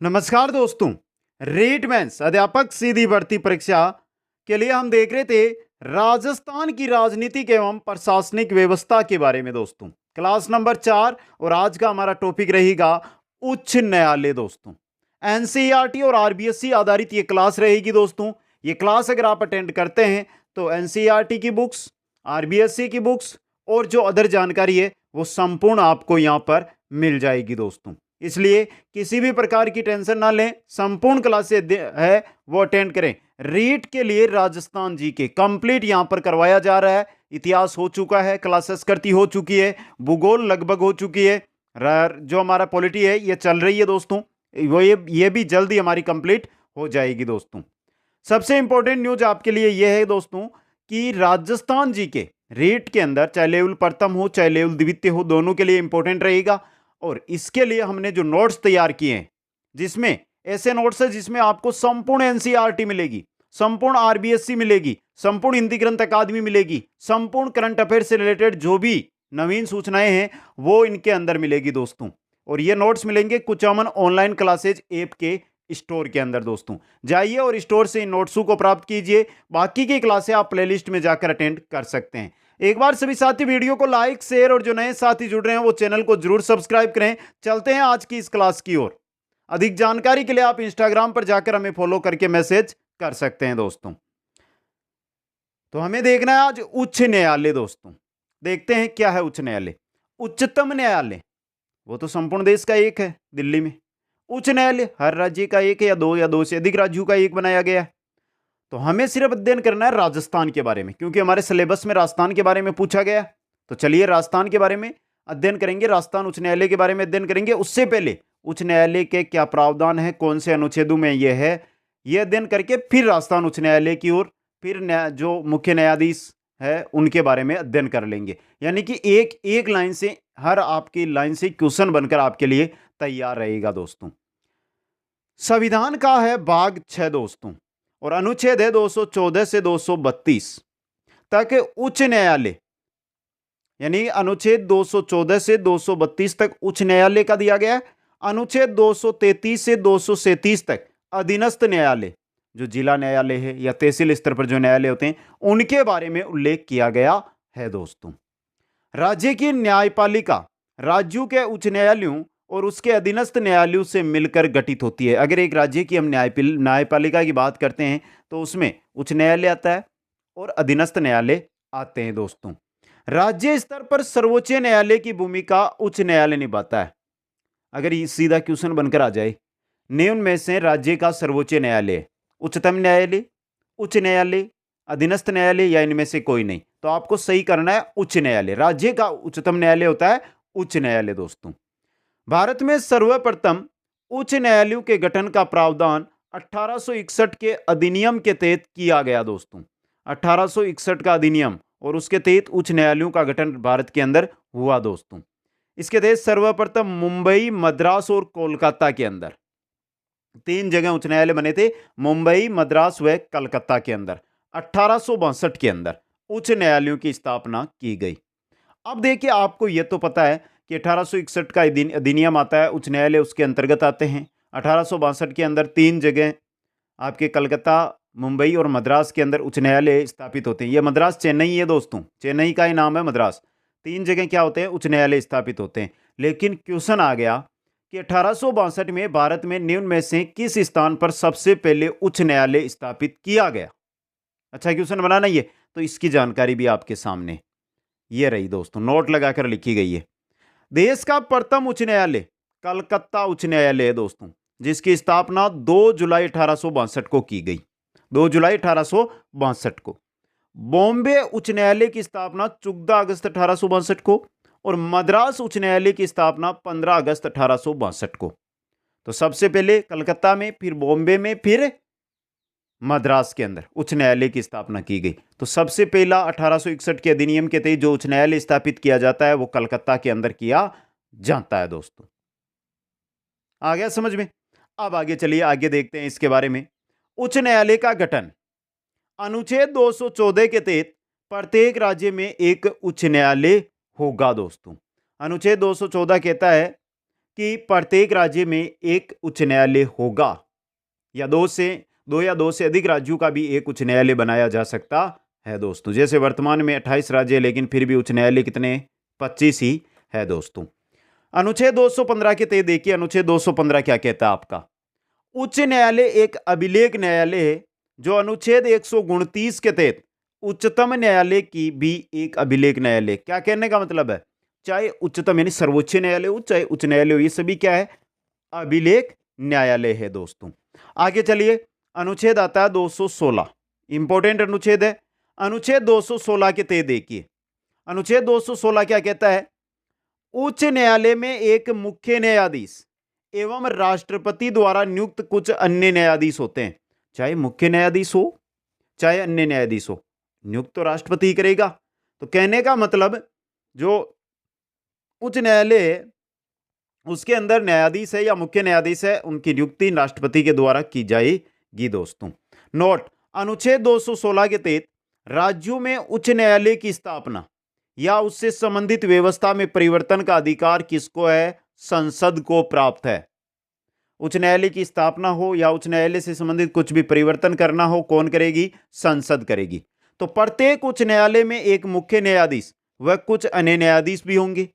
नमस्कार दोस्तों। रेटमेंस अध्यापक सीधी भर्ती परीक्षा के लिए हम देख रहे थे राजस्थान की राजनीतिक एवं प्रशासनिक व्यवस्था के बारे में दोस्तों। क्लास नंबर 4 और आज का हमारा टॉपिक रहेगा उच्च न्यायालय दोस्तों। एनसीईआरटी और आरबीएससी आधारित ये क्लास रहेगी दोस्तों। ये क्लास अगर आप अटेंड करते हैं तो एनसीईआरटी की बुक्स, आरबीएससी की बुक्स और जो अदर जानकारी है वो संपूर्ण आपको यहाँ पर मिल जाएगी दोस्तों। इसलिए किसी भी प्रकार की टेंशन ना लें, संपूर्ण क्लासेस है वो अटेंड करें। रीट के लिए राजस्थान जी के कंप्लीट यहां पर करवाया जा रहा है। इतिहास हो चुका है, क्लासेस करती हो चुकी है, भूगोल लगभग हो चुकी है, जो हमारा पॉलिटी है ये चल रही है दोस्तों। वो ये भी जल्दी हमारी कंप्लीट हो जाएगी दोस्तों। सबसे इंपॉर्टेंट न्यूज आपके लिए यह है दोस्तों कि राजस्थान जी के रीट के अंदर चाहे लेवल प्रथम हो चाहे लेवल द्वितीय हो, दोनों के लिए इंपॉर्टेंट रहेगा। और इसके लिए हमने जो नोट्स तैयार किए हैं, जिसमें ऐसे नोट्स है जिसमें आपको संपूर्ण एनसीईआरटी मिलेगी, संपूर्ण आरबीएससी मिलेगी, संपूर्ण हिंदी ग्रंथ अकादमी मिलेगी, संपूर्ण करंट अफेयर से रिलेटेड जो भी नवीन सूचनाएं हैं वो इनके अंदर मिलेगी दोस्तों। और ये नोट्स मिलेंगे कुचामन ऑनलाइन क्लासेज ऐप के स्टोर के अंदर दोस्तों। जाइए और स्टोर से इन नोट्सों को प्राप्त कीजिए। बाकी की क्लासें आप प्लेलिस्ट में जाकर अटेंड कर सकते हैं। एक बार सभी साथी वीडियो को लाइक, शेयर और जो नए साथी जुड़ रहे हैं वो चैनल को जरूर सब्सक्राइब करें। चलते हैं आज की इस क्लास की ओर। अधिक जानकारी के लिए आप इंस्टाग्राम पर जाकर हमें फॉलो करके मैसेज कर सकते हैं दोस्तों। तो हमें देखना है आज उच्च न्यायालय दोस्तों। देखते हैं क्या है उच्च न्यायालय। उच्चतम न्यायालय वो तो संपूर्ण देश का एक है, दिल्ली में। उच्च न्यायालय हर राज्य का एक है या दो से अधिक राज्यों का एक बनाया गया है। तो हमें सिर्फ अध्ययन करना है राजस्थान के बारे में, क्योंकि हमारे सिलेबस में राजस्थान के बारे में पूछा गया। तो चलिए राजस्थान के बारे में अध्ययन करेंगे, राजस्थान उच्च न्यायालय के बारे में अध्ययन करेंगे। उससे पहले उच्च न्यायालय के क्या प्रावधान है, कौन से अनुच्छेदों में यह है, यह अध्ययन करके फिर राजस्थान उच्च न्यायालय की ओर, फिर जो मुख्य न्यायाधीश है उनके बारे में अध्ययन कर लेंगे। यानी कि एक एक लाइन से, हर आपकी लाइन से क्वेश्चन बनकर आपके लिए तैयार रहेगा दोस्तों। संविधान का है भाग 6 दोस्तों, और अनुच्छेद है 214 से 232 तक उच्च न्यायालय, यानी अनुच्छेद 214 से 232 तक उच्च न्यायालय का दिया गया है। अनुच्छेद 233 से 237 तक अधीनस्थ न्यायालय, जो जिला न्यायालय है या तहसील स्तर पर जो न्यायालय होते हैं उनके बारे में उल्लेख किया गया है दोस्तों। राज्य की न्यायपालिका राज्यों के उच्च न्यायालयों और उसके अधीनस्थ न्यायालयों से मिलकर गठित होती है। अगर एक राज्य की हम न्यायपालिका की बात करते हैं तो उसमें उच्च न्यायालय आता है और अधीनस्थ न्यायालय आते हैं दोस्तों। राज्य स्तर पर सर्वोच्च न्यायालय की भूमिका उच्च न्यायालय निभाता है। अगर ये सीधा क्वेश्चन बनकर आ जाए, निम्न में से राज्य का सर्वोच्च न्यायालय उच्चतम न्यायालय, उच्च न्यायालय, अधीनस्थ न्यायालय या इनमें से कोई नहीं, तो आपको सही करना है उच्च न्यायालय। राज्य का उच्चतम न्यायालय होता है उच्च न्यायालय दोस्तों। भारत में सर्वप्रथम उच्च न्यायालयों के गठन का प्रावधान 1861 के अधिनियम के तहत किया गया दोस्तों। 1861 का अधिनियम और उसके तहत उच्च न्यायालयों का गठन भारत के अंदर हुआ दोस्तों। इसके तहत सर्वप्रथम मुंबई, मद्रास और कोलकाता के अंदर 3 जगह उच्च न्यायालय बने थे, मुंबई, मद्रास व कलकत्ता के अंदर। 1862 के अंदर उच्च न्यायालयों की स्थापना की गई। अब देखिए, आपको यह तो पता है कि 1861 का अधिनियम आता है, उच्च न्यायालय उसके अंतर्गत आते हैं। 1862 के अंदर 3 जगह आपके कलकत्ता, मुंबई और मद्रास के अंदर उच्च न्यायालय स्थापित होते हैं। ये मद्रास चेन्नई है दोस्तों, चेन्नई का ही नाम है मद्रास। 3 जगह क्या होते हैं, उच्च न्यायालय स्थापित होते हैं। लेकिन क्वेश्चन आ गया कि 1862 में भारत में निम्न में से किस स्थान पर सबसे पहले उच्च न्यायालय स्थापित किया गया। अच्छा क्वेश्चन बनाना ये, तो इसकी जानकारी भी आपके सामने ये रही दोस्तों, नोट लगाकर लिखी गई है। देश का प्रथम उच्च न्यायालय कलकत्ता उच्च न्यायालय है दोस्तों, जिसकी स्थापना 2 जुलाई 1862 को की गई। 2 जुलाई 1862 को। बॉम्बे उच्च न्यायालय की स्थापना 14 अगस्त 1862 को और मद्रास उच्च न्यायालय की स्थापना 15 अगस्त 1862 को। तो सबसे पहले कलकत्ता में, फिर बॉम्बे में, फिर मद्रास के अंदर उच्च न्यायालय की स्थापना की गई। तो सबसे पहला 1861 के अधिनियम के तहत जो उच्च न्यायालय स्थापित किया जाता है वो कलकत्ता के अंदर किया जाता है दोस्तों। आ गया समझ में? अब आगे चलिए, आगे देखते हैं इसके बारे में। उच्च न्यायालय का गठन अनुच्छेद 214 के तहत प्रत्येक राज्य में एक उच्च न्यायालय होगा दोस्तों। अनुच्छेद 214 कहता है कि प्रत्येक राज्य में एक उच्च न्यायालय होगा, या दो या दो से अधिक राज्यों का भी एक उच्च न्यायालय बनाया जा सकता है दोस्तों। जैसे वर्तमान में 28 राज्य, लेकिन फिर भी उच्च न्यायालय कितने, 25 ही है दोस्तों। अनुच्छेद 215 के तहत देखिए, अनुच्छेद 215 क्या कहता है आपका, उच्च न्यायालय एक अभिलेख न्यायालय है जो अनुच्छेद 129 के तहत उच्चतम न्यायालय की भी एक अभिलेख न्यायालय। क्या कहने का मतलब है, चाहे उच्चतम यानी सर्वोच्च न्यायालय हो, चाहे उच्च न्यायालय हो, ये सभी क्या है, अभिलेख न्यायालय है दोस्तों। आगे चलिए, अनुच्छेद आता है 216, इंपॉर्टेंट अनुच्छेद है। अनुच्छेद 216 के तहत देखिए, अनुच्छेद 216 क्या कहता है, उच्च न्यायालय में एक मुख्य न्यायाधीश एवं राष्ट्रपति द्वारा नियुक्त कुछ अन्य न्यायाधीश होते हैं। चाहे मुख्य न्यायाधीश हो, चाहे अन्य न्यायाधीश हो, नियुक्त तो राष्ट्रपति ही करेगा। तो कहने का मतलब, जो उच्च न्यायालय है उसके अंदर न्यायाधीश है या मुख्य न्यायाधीश है, उनकी नियुक्ति राष्ट्रपति के द्वारा की जाएगी दोस्तों। नोट, अनुच्छेद 216 के तहत राज्यों में उच्च न्यायालय की स्थापना या उससे संबंधित व्यवस्था में परिवर्तन का अधिकार किसको है, संसद को प्राप्त है। उच्च न्यायालय की स्थापना हो या उच्च न्यायालय से संबंधित कुछ भी परिवर्तन करना हो, कौन करेगी, संसद करेगी। तो प्रत्येक उच्च न्यायालय में एक मुख्य न्यायाधीश व कुछ अन्य न्यायाधीश भी होंगे।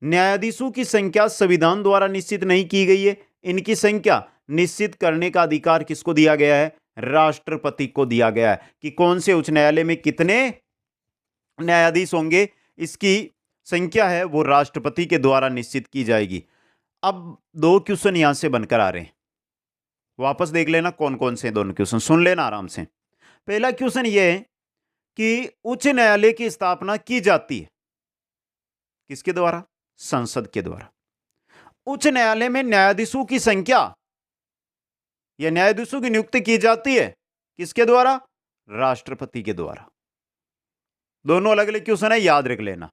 न्यायाधीशों की संख्या संविधान द्वारा निश्चित नहीं की गई है, इनकी संख्या निश्चित करने का अधिकार किसको दिया गया है, राष्ट्रपति को दिया गया है, कि कौन से उच्च न्यायालय में कितने न्यायाधीश होंगे, इसकी संख्या है वो राष्ट्रपति के द्वारा निश्चित की जाएगी। अब दो क्वेश्चन यहां से बनकर आ रहे हैं, वापस देख लेना कौन कौन से दोनों क्वेश्चन, सुन लेना आराम से। पहला क्वेश्चन यह है कि उच्च न्यायालय की स्थापना की जाती है किसके द्वारा, संसद के द्वारा। उच्च न्यायालय में न्यायाधीशों की संख्या या न्यायाधीशों की नियुक्ति की जाती है किसके द्वारा, राष्ट्रपति के द्वारा। दोनों अलग अलग क्वेश्चन है, याद रख लेना,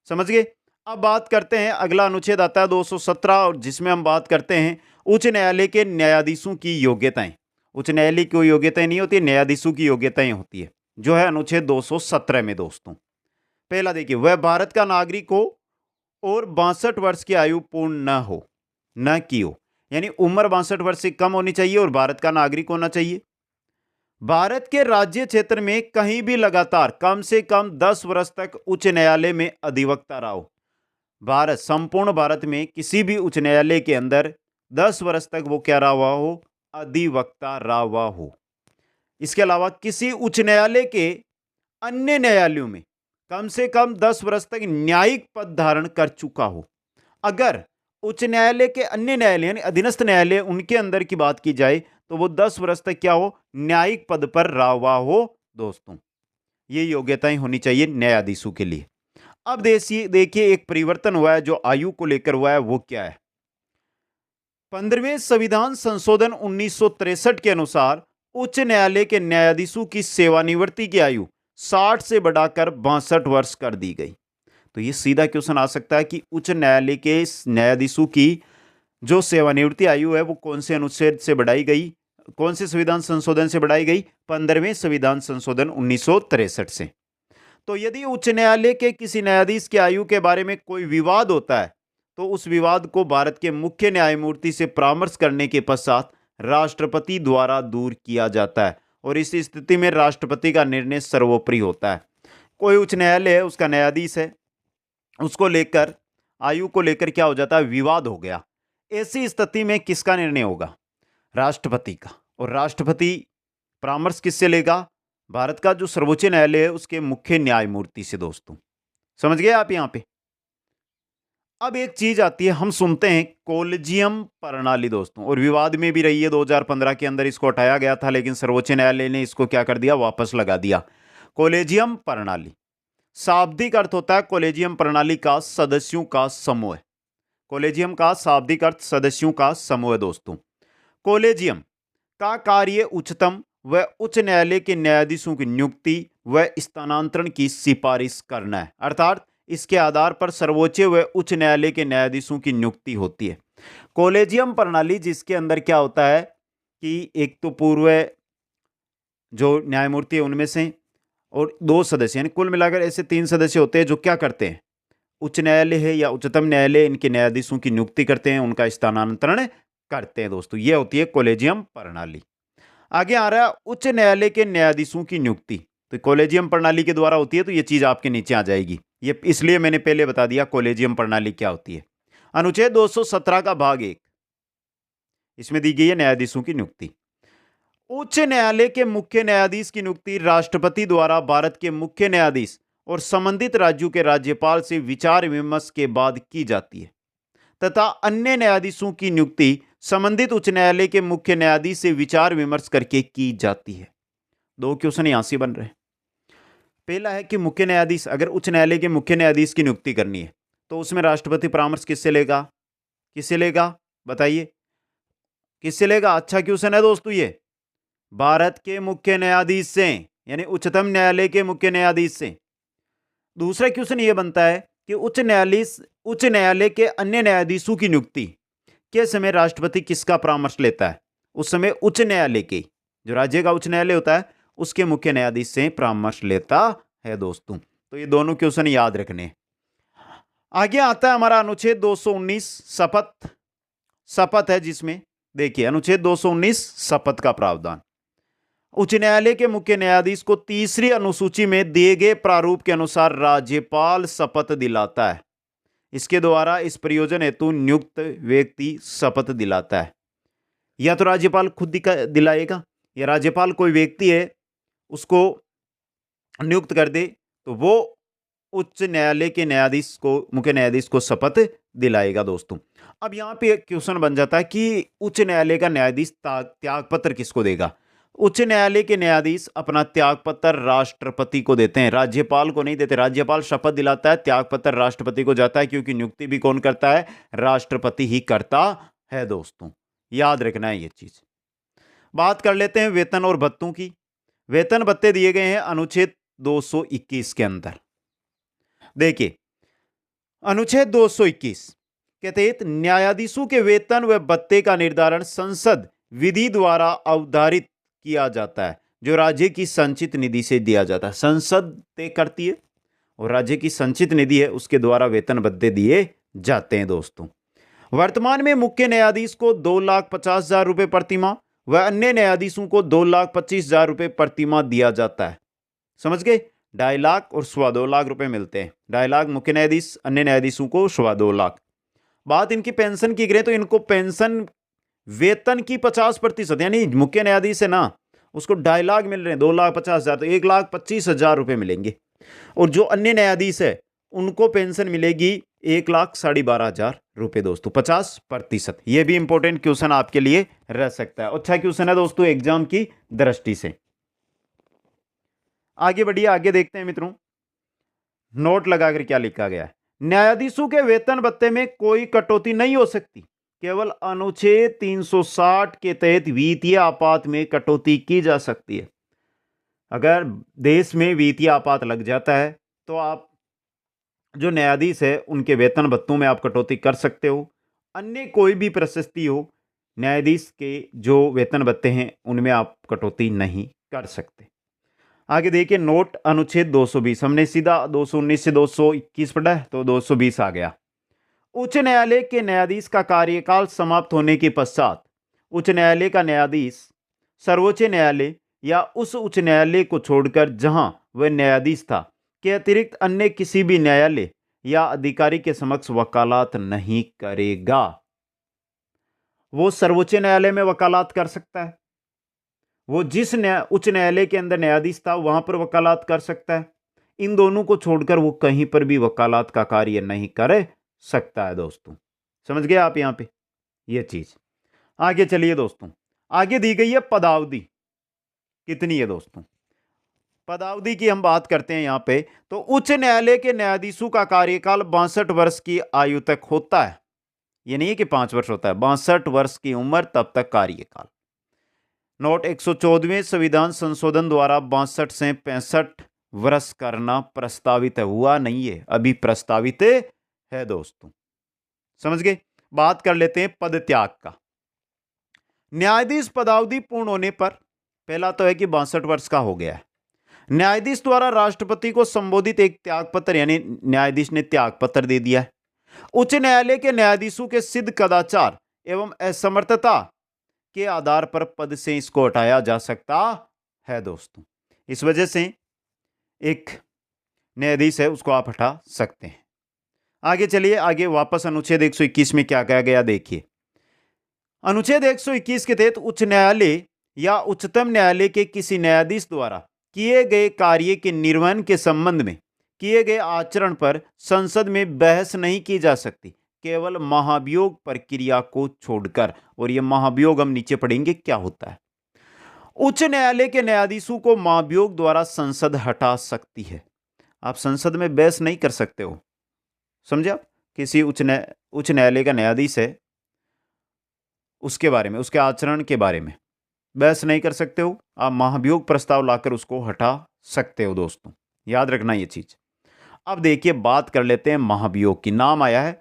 समझ गए। अब बात करते हैं, अगला अनुच्छेद आता है 217, और जिसमें हम बात करते हैं उच्च न्यायालय के न्यायाधीशों की योग्यताएं। उच्च न्यायालय की योग्यताएं नहीं होती, न्यायाधीशों की योग्यताएं होती है, जो है अनुच्छेद 217 में दोस्तों। पहला देखिए, वह भारत का नागरिक हो और 62 वर्ष की आयु पूर्ण न की हो, यानी उम्र 62 वर्ष से कम होनी चाहिए और भारत का नागरिक होना चाहिए। भारत के राज्य क्षेत्र में कहीं भी लगातार कम से कम 10 वर्ष तक उच्च न्यायालय में अधिवक्ता रहा हो। भारत, संपूर्ण भारत में किसी भी उच्च न्यायालय के अंदर 10 वर्ष तक वो क्या रहा हुआ हो, अधिवक्ता रहा हुआ हो। इसके अलावा किसी उच्च न्यायालय के अन्य न्यायालयों में कम से कम 10 वर्ष तक न्यायिक पद धारण कर चुका हो। अगर उच्च न्यायालय के अन्य न्यायालय यानी अधीनस्थ न्यायालय उनके अंदर की बात की जाए तो वो 10 वर्ष तक क्या हो, न्यायिक पद पर रहा हुआ हो दोस्तों। ये योग्यताएं होनी चाहिए न्यायाधीशों के लिए। अब देखिए एक परिवर्तन हुआ है जो आयु को लेकर हुआ है, वो क्या है, 15वें संविधान संशोधन 1963 के अनुसार उच्च न्यायालय के न्यायाधीशों की सेवानिवृत्ति की आयु 60 से बढ़ाकर 62 वर्ष कर दी गई। तो ये सीधा क्वेश्चन आ सकता है कि उच्च न्यायालय के न्यायाधीशों की जो सेवानिवृत्ति आयु है वो कौन से अनुच्छेद से बढ़ाई गई, कौन से संविधान संशोधन से बढ़ाई गई, 15वें संविधान संशोधन 1963 से। तो यदि उच्च न्यायालय के किसी न्यायाधीश की आयु के बारे में कोई विवाद होता है तो उस विवाद को भारत के मुख्य न्यायमूर्ति से परामर्श करने के पश्चात राष्ट्रपति द्वारा दूर किया जाता है, और इस स्थिति में राष्ट्रपति का निर्णय सर्वोपरि होता है। कोई उच्च न्यायालय है, उसका न्यायाधीश है, उसको लेकर आयु को लेकर क्या हो जाता है, विवाद हो गया। ऐसी स्थिति में किसका निर्णय होगा, राष्ट्रपति का। और राष्ट्रपति परामर्श किससे लेगा, भारत का जो सर्वोच्च न्यायालय है उसके मुख्य न्यायमूर्ति से दोस्तों। समझ गए आप यहां पे। अब एक चीज आती है, हम सुनते हैं कोलेजियम प्रणाली दोस्तों, और विवाद में भी रही है। 2015 के अंदर इसको हटाया गया था, लेकिन सर्वोच्च न्यायालय ने इसको क्या कर दिया, वापस लगा दिया। कोलेजियम प्रणाली शाब्दिक अर्थ होता है कोलेजियम प्रणाली का सदस्यों का समूह। कोलेजियम का शाब्दिक अर्थ सदस्यों का समूह है दोस्तों। कोलेजियम का कार्य उच्चतम व उच्च न्यायालय के न्यायाधीशों की नियुक्ति व स्थानांतरण की सिफारिश करना है, अर्थात इसके आधार पर सर्वोच्च व उच्च न्यायालय के न्यायाधीशों की नियुक्ति होती है। कोलेजियम प्रणाली जिसके अंदर क्या होता है कि एक तो पूर्व जो न्यायमूर्ति है उनमें से और 2 सदस्य, यानी कुल मिलाकर ऐसे 3 सदस्य होते हैं जो क्या करते हैं, उच्च न्यायालय है या उच्चतम न्यायालय इनके न्यायाधीशों की नियुक्ति करते हैं, उनका स्थानांतरण करते हैं दोस्तों। ये होती है कॉलेजियम प्रणाली। आगे आ रहा है उच्च न्यायालय के न्यायाधीशों की नियुक्ति। तो कॉलेजियम प्रणाली के द्वारा होती है, तो ये चीज आपके नीचे आ जाएगी। ये इसलिए मैंने पहले बता दिया कॉलेजियम प्रणाली क्या होती है। अनुच्छेद 217 का भाग 1, इसमें दी गई है न्यायाधीशों की नियुक्ति। उच्च न्यायालय के मुख्य न्यायाधीश की नियुक्ति राष्ट्रपति द्वारा भारत के मुख्य न्यायाधीश और संबंधित राज्यों के राज्यपाल से विचार विमर्श के बाद की जाती है, तथा अन्य न्यायाधीशों की नियुक्ति संबंधित उच्च न्यायालय के मुख्य न्यायाधीश से विचार विमर्श करके की जाती है। दो क्वेश्चन यहां से बन रहे हैं। पहला है कि मुख्य न्यायाधीश, अगर उच्च न्यायालय के मुख्य न्यायाधीश की नियुक्ति करनी है तो उसमें राष्ट्रपति परामर्श किससे लेगा? किससे लेगा बताइए, किससे लेगा? अच्छा क्वेश्चन है दोस्तों ये। भारत के मुख्य न्यायाधीश से, यानी उच्चतम न्यायालय के मुख्य न्यायाधीश से। दूसरा क्वेश्चन ये बनता है कि उच्च न्यायालय के अन्य न्यायाधीशों की नियुक्ति के समय राष्ट्रपति किसका परामर्श लेता है? उस समय उच्च न्यायालय के, जो राज्य का उच्च न्यायालय होता है, उसके मुख्य न्यायाधीश से परामर्श लेता है दोस्तों। तो ये दोनों क्वेश्चन याद रखने। आगे आता है हमारा अनुच्छेद 219 शपथ। शपथ है जिसमें देखिए अनुच्छेद 219 शपथ का प्रावधान। उच्च न्यायालय के मुख्य न्यायाधीश को तीसरी अनुसूची में दिए गए प्रारूप के अनुसार राज्यपाल शपथ दिलाता है। इसके द्वारा इस प्रयोजन हेतु नियुक्त व्यक्ति शपथ दिलाता है। या तो राज्यपाल खुद दिलाएगा, या राज्यपाल कोई व्यक्ति है उसको नियुक्त कर दे, तो वो उच्च न्यायालय के न्यायाधीश को, मुख्य न्यायाधीश को शपथ दिलाएगा दोस्तों। अब यहां पे एक क्वेश्चन बन जाता है कि उच्च न्यायालय का न्यायाधीश त्यागपत्र किसको देगा? उच्च न्यायालय के न्यायाधीश अपना त्यागपत्र राष्ट्रपति को देते हैं, राज्यपाल को नहीं देते। राज्यपाल शपथ दिलाता है, त्यागपत्र राष्ट्रपति को जाता है, क्योंकि नियुक्ति भी कौन करता है? राष्ट्रपति ही करता है दोस्तों। याद रखना है ये चीज। बात कर लेते हैं वेतन और भत्तों की। वेतन भत्ते दिए गए हैं अनुच्छेद 221 के अंदर। देखिए अनुच्छेद 221 के तहत न्यायाधीशों के वेतन व भत्ते का निर्धारण संसद विधि द्वारा अवधारित किया जाता है, जो राज्य की संचित निधि से दिया जाता है। संसद तय करती है और राज्य की संचित निधि है, उसके द्वारा वेतन भत्ते दिए जाते हैं दोस्तों। वर्तमान में मुख्य न्यायाधीश को 2,50,000 रुपए प्रतिमाह व अन्य न्यायाधीशों को 2,25,000 रुपए प्रतिमाह दिया जाता है। समझ गए? 2.5 लाख और 2.25 लाख रुपए मिलते हैं। 2.5 लाख मुख्य न्यायाधीश, अन्य न्यायाधीशों को 2.25 लाख। बात इनकी पेंशन की करें तो इनको पेंशन वेतन की 50%, यानी मुख्य न्यायाधीश है ना, उसको 2.5 लाख मिल रहे हैं, 2,50,000, तो 1,25,000 रुपए मिलेंगे। और जो अन्य न्यायाधीश है उनको पेंशन मिलेगी 1,12,500 रुपए दोस्तों, 50%। यह भी इंपॉर्टेंट क्वेश्चन आपके लिए रह सकता है। अच्छा क्वेश्चन है दोस्तों एग्जाम की दृष्टि से। आगे बढ़िए, आगे देखते हैं मित्रों, नोट लगाकर क्या लिखा गया है। न्यायाधीशों के वेतन भत्ते में कोई कटौती नहीं हो सकती, केवल अनुच्छेद 360 के तहत वित्तीय आपात में कटौती की जा सकती है। अगर देश में वित्तीय आपात लग जाता है तो आप जो न्यायाधीश है उनके वेतन भत्तों में आप कटौती कर सकते हो। अन्य कोई भी प्रशस्ति हो, न्यायाधीश के जो वेतन भत्ते हैं उनमें आप कटौती नहीं कर सकते। आगे देखिए नोट अनुच्छेद 220, हमने सीधा 219 से 221 पढ़ा है, तो 220 आ गया। उच्च न्यायालय के न्यायाधीश का कार्यकाल समाप्त होने के पश्चात उच्च न्यायालय का न्यायाधीश सर्वोच्च न्यायालय या उस उच्च न्यायालय को छोड़कर जहां वह न्यायाधीश था के अतिरिक्त अन्य किसी भी न्यायालय या अधिकारी के समक्ष वकालत नहीं करेगा। वो सर्वोच्च न्यायालय में वकालत कर सकता है, वो जिस उच्च न्यायालय के अंदर न्यायाधीश था वहां पर वकालत कर सकता है। इन दोनों को छोड़कर वो कहीं पर भी वकालत का कार्य नहीं कर सकता है दोस्तों। समझ गए आप यहां पे ये चीज। आगे चलिए दोस्तों, आगे दी गई है पदावधि कितनी है दोस्तों। पदावधि की हम बात करते हैं यहां पे, तो उच्च न्यायालय के न्यायाधीशों का कार्यकाल 62 वर्ष की आयु तक होता है। ये नहीं है कि 5 वर्ष होता है, 62 वर्ष की उम्र तब तक कार्यकाल। नोट 114वें संविधान संशोधन द्वारा 62 से 65 वर्ष करना प्रस्तावित है, हुआ नहीं है, अभी प्रस्तावित है दोस्तों। समझ गए? बात कर लेते हैं पद त्याग का। न्यायाधीश पदावधि पूर्ण होने पर, पहला तो है कि 62 वर्ष का हो गया है, न्यायाधीश द्वारा राष्ट्रपति को संबोधित एक त्यागपत्र, यानी न्यायाधीश ने त्यागपत्र दे दिया है। उच्च न्यायालय के न्यायाधीशों के सिद्ध कदाचार एवं असमर्थता के आधार पर पद से इसको हटाया जा सकता है दोस्तों। इस वजह से एक न्यायाधीश है उसको आप हटा सकते हैं। आगे चलिए, आगे वापस अनुच्छेद 121 में क्या कहा गया देखिए। अनुच्छेद 121 के तहत उच्च न्यायालय या उच्चतम न्यायालय के किसी न्यायाधीश द्वारा किए गए कार्य के निर्वहन के संबंध में किए गए आचरण पर संसद में बहस नहीं की जा सकती, केवल महाभियोग प्रक्रिया को छोड़कर। और यह महाभियोग हम नीचे पढ़ेंगे क्या होता है। उच्च न्यायालय के न्यायाधीशों को महाभियोग द्वारा संसद हटा सकती है। आप संसद में बहस नहीं कर सकते हो, समझे आप। किसी उच्च न्यायालय का न्यायाधीश है, उसके बारे में, उसके आचरण के बारे में बहस नहीं कर सकते हो, आप महाभियोग प्रस्ताव लाकर उसको हटा सकते हो दोस्तों, याद रखना ये चीज। अब देखिए बात कर लेते हैं महाभियोग की। नाम आया है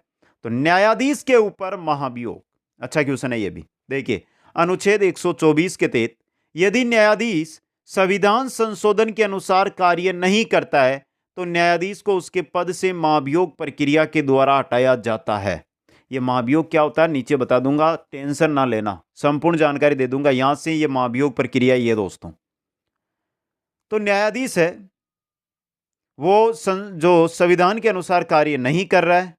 तो न्यायाधीश के ऊपर महाभियोग, अच्छा क्वेश्चन है ये भी। देखिए अनुच्छेद 124 के तहत यदि न्यायाधीश संविधान संशोधन के अनुसार कार्य नहीं करता है तो न्यायाधीश को उसके पद से महाभियोग प्रक्रिया के द्वारा हटाया जाता है। ये महाभियोग क्या होता है नीचे बता दूंगा, टेंशन ना लेना, संपूर्ण जानकारी दे दूंगा यहां से। ये महाभियोग प्रक्रिया ये दोस्तों, तो न्यायाधीश है वो जो संविधान के अनुसार कार्य नहीं कर रहा है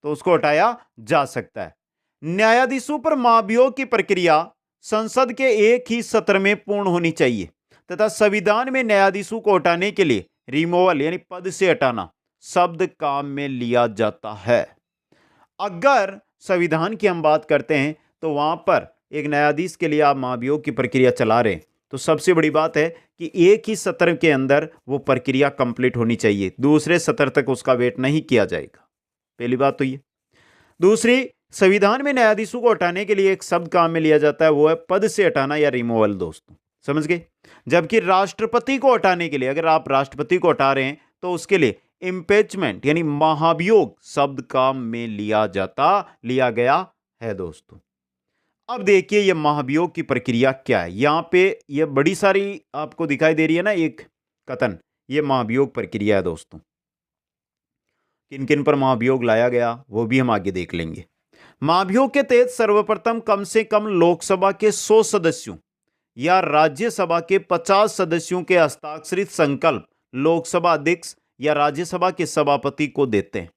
तो उसको हटाया जा सकता है। न्यायाधीशों पर महाभियोग की प्रक्रिया संसद के एक ही सत्र में पूर्ण होनी चाहिए तथा संविधान में न्यायाधीशों को हटाने के लिए रिमूवल यानी पद से हटाना शब्द काम में लिया जाता है। अगर संविधान की हम बात करते हैं तो वहां पर एक न्यायाधीश के लिए आप महाभियोग की प्रक्रिया चला रहे हैं तो सबसे बड़ी बात है कि एक ही सत्र के अंदर वो प्रक्रिया कंप्लीट होनी चाहिए, दूसरे सत्र तक उसका वेट नहीं किया जाएगा। पहली बात तो ये। दूसरी, संविधान में न्यायाधीशों को हटाने के लिए एक शब्द काम में लिया जाता है, वो है पद से हटाना या रिमूवल दोस्तों, समझ गए। जबकि राष्ट्रपति को हटाने के लिए, अगर आप राष्ट्रपति को हटा रहे हैं तो उसके लिए इम्पीचमेंट यानी महाभियोग शब्द काम में लिया गया है दोस्तों। अब देखिए ये महाभियोग की प्रक्रिया क्या है। यहां पे ये बड़ी सारी आपको दिखाई दे रही है ना एक कथन, ये महाभियोग प्रक्रिया है दोस्तों। किन किन पर महाभियोग लाया गया वो भी हम आगे देख लेंगे। महाभियोग के तहत सर्वप्रथम कम से कम लोकसभा के 100 सदस्यों या राज्यसभा के 50 सदस्यों के हस्ताक्षरित संकल्प लोकसभा अध्यक्ष या राज्यसभा के सभापति को देते हैं।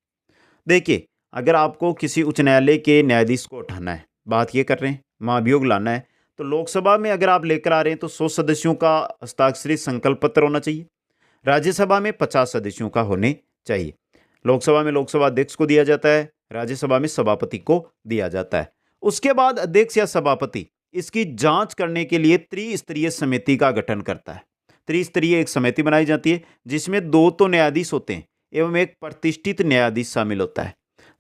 देखिए अगर आपको किसी उच्च न्यायालय के न्यायाधीश को उठाना है, बात ये कर रहे हैं महाभियोग लाना है, तो लोकसभा में अगर आप लेकर आ रहे हैं तो 100 सदस्यों का हस्ताक्षरित संकल्प पत्र होना चाहिए, राज्यसभा में 50 सदस्यों का होने चाहिए। लोकसभा में लोकसभा अध्यक्ष को दिया जाता है, राज्यसभा में सभापति को दिया जाता है। उसके बाद अध्यक्ष या सभापति इसकी जांच करने के लिए त्रिस्तरीय समिति का गठन करता है। त्रिस्तरीय एक समिति बनाई जाती है जिसमें 2 तो न्यायाधीश होते हैं एवं एक प्रतिष्ठित न्यायाधीश शामिल होता है।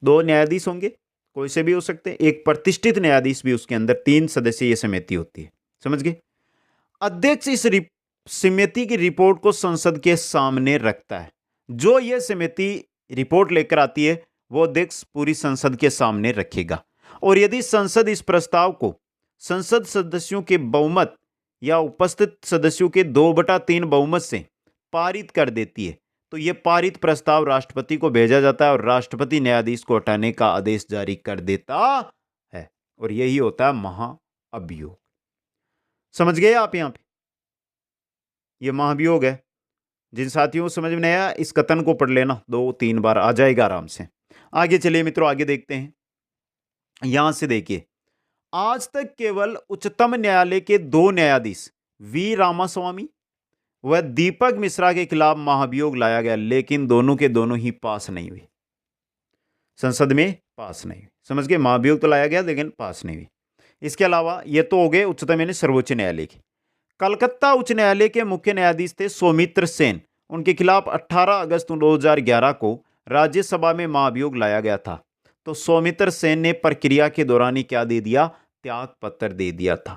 2 न्यायाधीश होंगे, कोई से भी हो सकते हैं, एक प्रतिष्ठित न्यायाधीश भी उसके अंदर, 3 सदस्यीय ये समिति होती है, समझ गए। अध्यक्ष इस समिति की रिपोर्ट को संसद के सामने रखता है। जो ये समिति रिपोर्ट लेकर आती है वो अध्यक्ष पूरी संसद के सामने रखेगा और यदि संसद इस प्रस्ताव को संसद सदस्यों के बहुमत या उपस्थित सदस्यों के 2/3 बहुमत से पारित कर देती है तो यह पारित प्रस्ताव राष्ट्रपति को भेजा जाता है और राष्ट्रपति न्यायाधीश को हटाने का आदेश जारी कर देता है और यही होता है महाअभियोग। समझ गए आप? यहां पे यह महाअभियोग है। जिन साथियों को समझ में नहीं आया इस कथन को पढ़ लेना, 2-3 बार आ जाएगा आराम से। आगे चलिए मित्रों, आगे देखते हैं। यहां से देखिए, आज तक केवल उच्चतम न्यायालय के 2 न्यायाधीश वी रामास्वामी व दीपक मिश्रा के खिलाफ महाभियोग लाया गया, लेकिन दोनों के दोनों ही पास नहीं हुए, संसद में पास नहीं हुए। समझ गए, महाभियोग तो लाया गया लेकिन पास नहीं हुई। इसके अलावा ये तो हो गए उच्चतम यानी सर्वोच्च न्यायालय के। कलकत्ता उच्च न्यायालय के मुख्य न्यायाधीश थे सौमित्र सेन, उनके खिलाफ 18 अगस्त 2011 को राज्यसभा में महाभियोग लाया गया था। तो सौमित्र सेन ने प्रक्रिया के दौरान ही क्या दे दिया, त्याग पत्र दे दिया था।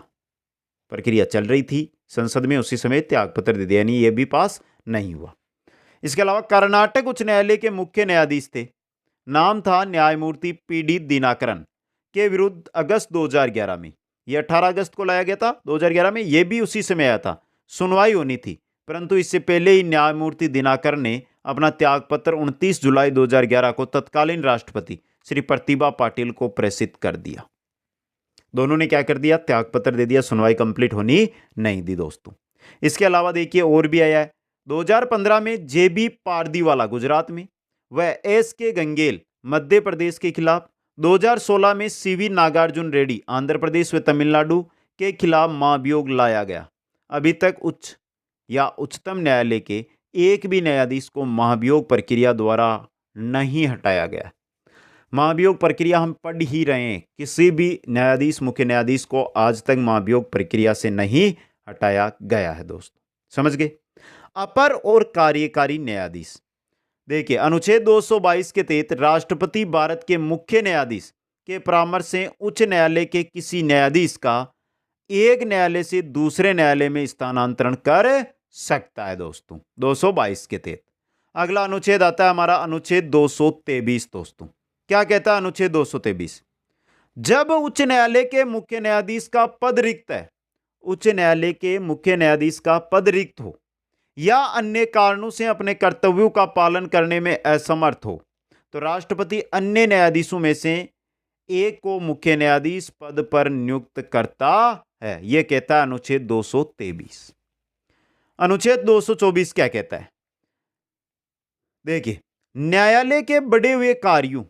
प्रक्रिया चल रही थी संसद में, उसी समय त्याग पत्र दे दिया, यानी यह भी पास नहीं हुआ। इसके अलावा कर्नाटक उच्च न्यायालय के मुख्य न्यायाधीश थे, नाम था न्यायमूर्ति पीडी दिनाकरन, के विरुद्ध अगस्त 2011 में, यह 18 अगस्त को लाया गया था 2011 में, यह भी उसी समय आया था, सुनवाई होनी थी परंतु इससे पहले ही न्यायमूर्ति दिनाकर ने अपना त्यागपत्र 29 जुलाई 2011 को तत्कालीन राष्ट्रपति श्री प्रतिभा पाटिल को प्रेषित कर दिया। दोनों ने क्या कर दिया, त्यागपत्र दे दिया, सुनवाई कंप्लीट होनी नहीं दी दोस्तों। इसके अलावा देखिए और भी आया है 2015 में जेबी पारदीवाला गुजरात में व एस के गंगेल मध्य प्रदेश के खिलाफ, 2016 में सीवी नागार्जुन रेड्डी आंध्र प्रदेश व तमिलनाडु के खिलाफ महाभियोग लाया गया। अभी तक उच्च या उच्चतम न्यायालय के एक भी न्यायाधीश को महाभियोग प्रक्रिया द्वारा नहीं हटाया गया। महाभियोग प्रक्रिया हम पढ़ ही रहे हैं, किसी भी न्यायाधीश मुख्य न्यायाधीश को आज तक महाभियोग प्रक्रिया से नहीं हटाया गया है दोस्तों, समझ गए। अपर और कार्यकारी न्यायाधीश देखिए अनुच्छेद 222 के तहत राष्ट्रपति भारत के मुख्य न्यायाधीश के परामर्श से उच्च न्यायालय के किसी न्यायाधीश का एक न्यायालय से दूसरे न्यायालय में स्थानांतरण कर सकता है दोस्तों 222 के तहत। अगला अनुच्छेद आता है हमारा अनुच्छेद 223 दोस्तों। क्या कहता है अनुच्छेद 223? जब उच्च न्यायालय के मुख्य न्यायाधीश का पद रिक्त है, उच्च न्यायालय के मुख्य न्यायाधीश का पद रिक्त हो या अन्य कारणों से अपने कर्तव्यों का पालन करने में असमर्थ हो, तो राष्ट्रपति अन्य न्यायाधीशों में से एक को मुख्य न्यायाधीश पद पर नियुक्त करता है। यह कहता है अनुच्छेद 223। अनुच्छेद 224 क्या कहता है? देखिए न्यायालय के बढ़े हुए कार्यों